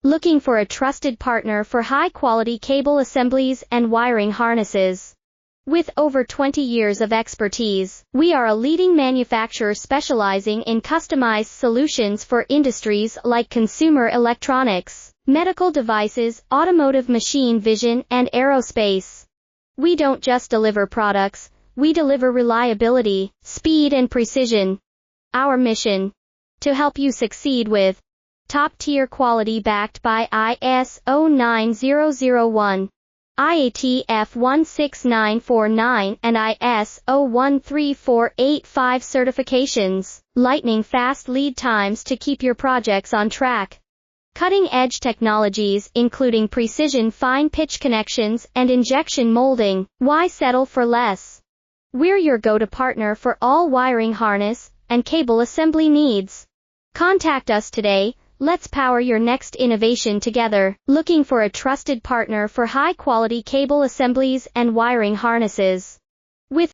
Looking for a trusted partner for high-quality cable assemblies and wiring harnesses? With over 20 years of expertise, we are a leading manufacturer specializing in customized solutions for industries like consumer electronics, medical devices, automotive machine vision, and aerospace. We don't just deliver products, we deliver reliability, speed, and precision. Our mission: to help you succeed with top-tier quality backed by ISO 9001, IATF 16949, and ISO 13485 certifications, lightning-fast lead times to keep your projects on track. Cutting-edge technologies including precision fine-pitch connections and injection molding. Why settle for less? We're your go-to partner for all wiring harness and cable assembly needs. Contact us today. Let's power your next innovation together. Looking for a trusted partner for high-quality cable assemblies and wiring harnesses? With